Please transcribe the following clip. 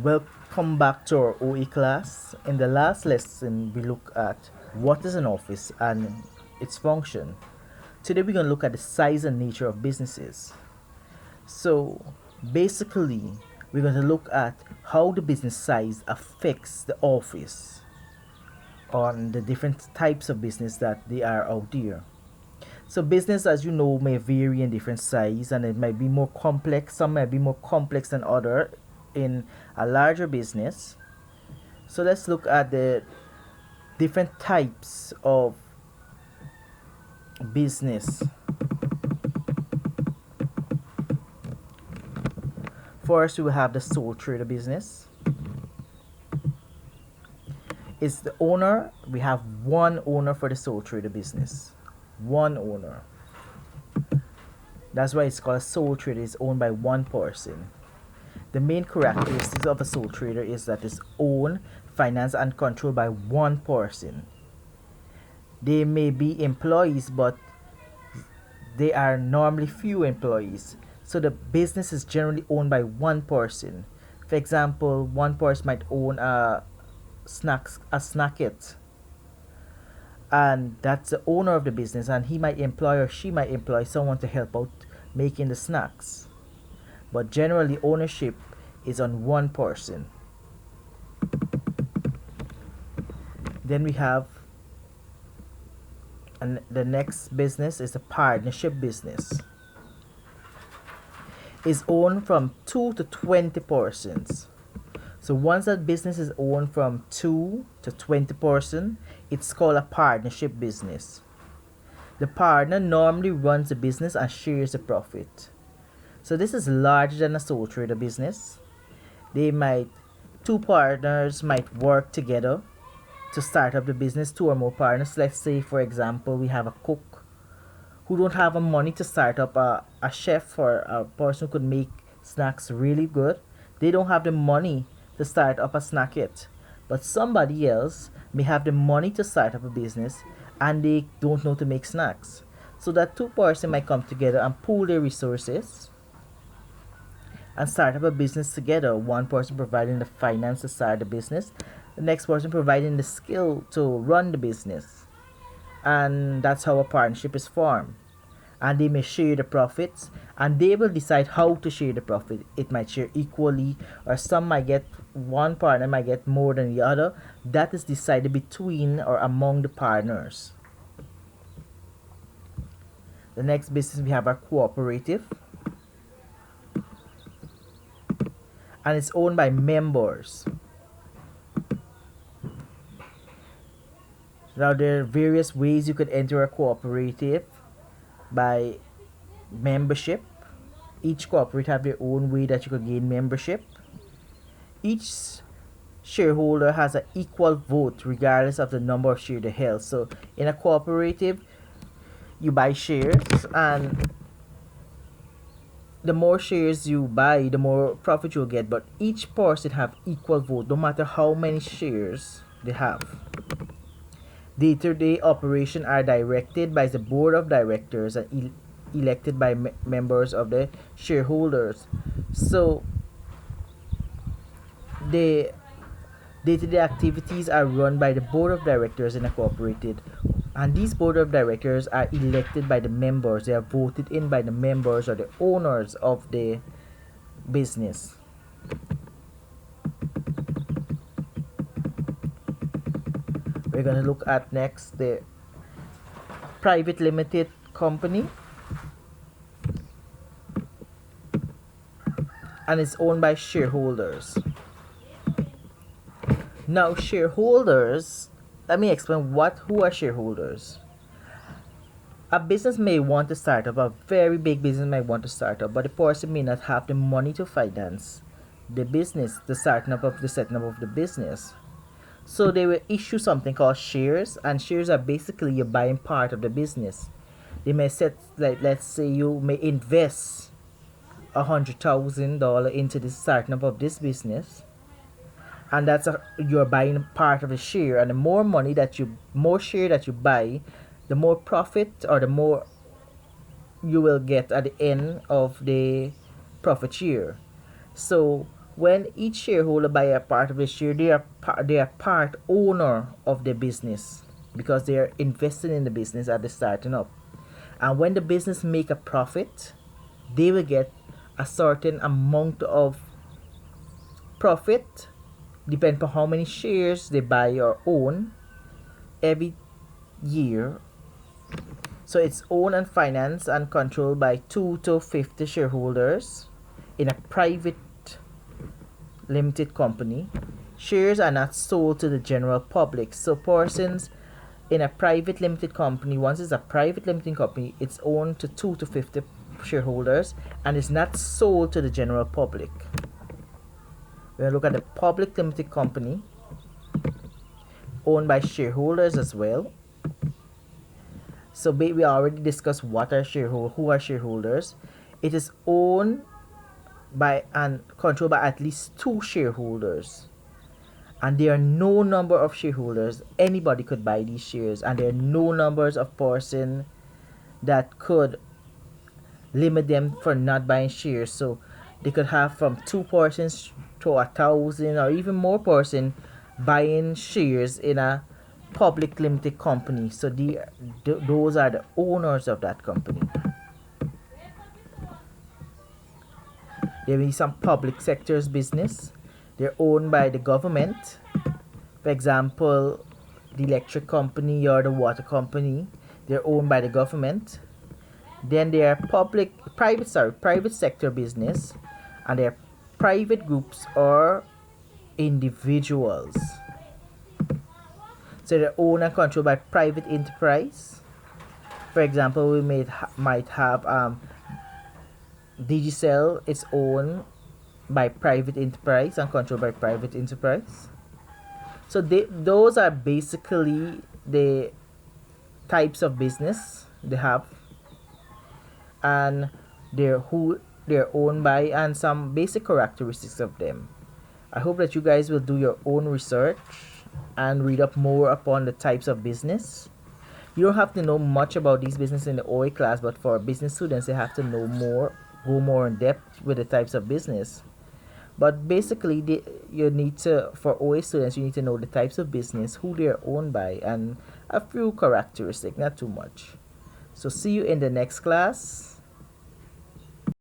Welcome back to our OE class. In the last lesson, we look at what is an office and its function. Today, we're going to look at the size and nature of businesses. So, basically, we're going to look at how the business size affects the office on the different types of business that they are out there. So business, as you know, may vary in different size, and it might be more complex. Some might be more complex than other in a larger business. So let's look at the different types of business. First, we will have the sole trader business. It's the owner. We have one owner for the sole trader business. One owner. That's why it's called a sole trader. It's owned by one person. The main characteristics of a sole trader is that it's owned, financed, and controlled by one person. They may be employees, but they are normally few employees. So the business is generally owned by one person. For example, one person might own a snacket, and that's the owner of the business, and he might employ or she might employ someone to help out making the snacks. But generally, ownership is on one person. Then we have, and the next business is a partnership business. Is owned from 2 to 20 persons. So once that business is owned from 2 to 20 persons, it's called a partnership business. The partner normally runs the business and shares the profit. So this is larger than a sole trader business. Two partners might work together to start up the business, two or more partners. Let's say, for example, we have a cook who don't have the money to start up a chef or a person who could make snacks really good. They don't have the money to start up a snack yet. But somebody else may have the money to start up a business and they don't know to make snacks. So that two persons might come together and pool their resources and start up a business together. One person providing the finance to start the business, the next person providing the skill to run the business. And that's how a partnership is formed. And they may share the profits, and they will decide how to share the profit. It might share equally, or one partner might get more than the other. That is decided between or among the partners. The next business we have our cooperative, and it's owned by members. Now there are various ways you could enter a cooperative by membership. Each cooperative have their own way that you could gain membership. Each shareholder has an equal vote regardless of the number of shares they held. So in a cooperative, you buy shares, and the more shares you buy, the more profit you'll get. But each person have equal vote, no matter how many shares they have. Day-to-day operation are directed by the board of directors and elected by members of the shareholders. So the day-to-day activities are run by the board of directors in a cooperative, and these board of directors are elected by the members. They are voted in by the members or the owners of the business. We're going to look at next the private limited company, and it's owned by shareholders. Now shareholders, let me explain who are shareholders. A business may want to start up, a very big business may want to start up, but the person may not have the money to finance the business, the setting up of the business. So they will issue something called shares, and shares are basically you buying part of the business. They may set, like, let's say you may invest $100,000 into the starting up of this business, and you're buying part of the share. And the more share that you buy, the more profit or the more you will get at the end of the profit year. So When each shareholder buy a part of the share, they are part owner of the business because they are investing in the business at the starting up. And when the business make a profit, they will get a certain amount of profit, depending on how many shares they buy or own every year. So it's owned and financed and controlled by 2 to 50 shareholders in a private limited company. Shares are not sold to the general public. So persons in a private limited company, once it's a private limited company, it's owned to 2 to 50 shareholders and is not sold to the general public. When we look at the public limited company, owned by shareholders as well. So we already discussed what are shareholders, who are shareholders. It is owned by and controlled by at least 2 shareholders. And there are no number of shareholders. Anybody could buy these shares, and there are no numbers of person that could limit them for not buying shares. So they could have from 2 persons to 1,000 or even more person buying shares in a public limited company. So those are the owners of that company. There will be some public sector's business. They're owned by the government. For example, the electric company or the water company, they're owned by the government. Then there are private sector business, and there are private groups or individuals. So they're owned and controlled by private enterprise. For example, we might have Digicel is owned by private enterprise and controlled by private enterprise. So those are basically the types of business they have, and who they're owned by, and some basic characteristics of them. I hope that you guys will do your own research and read up more upon the types of business. You don't have to know much about these business in the OA class, but for business students, they have to know more, go more in depth with the types of business. But basically, you need to, for OA students, you need to know the types of business, who they are owned by, and a few characteristics, not too much. So see you in the next class.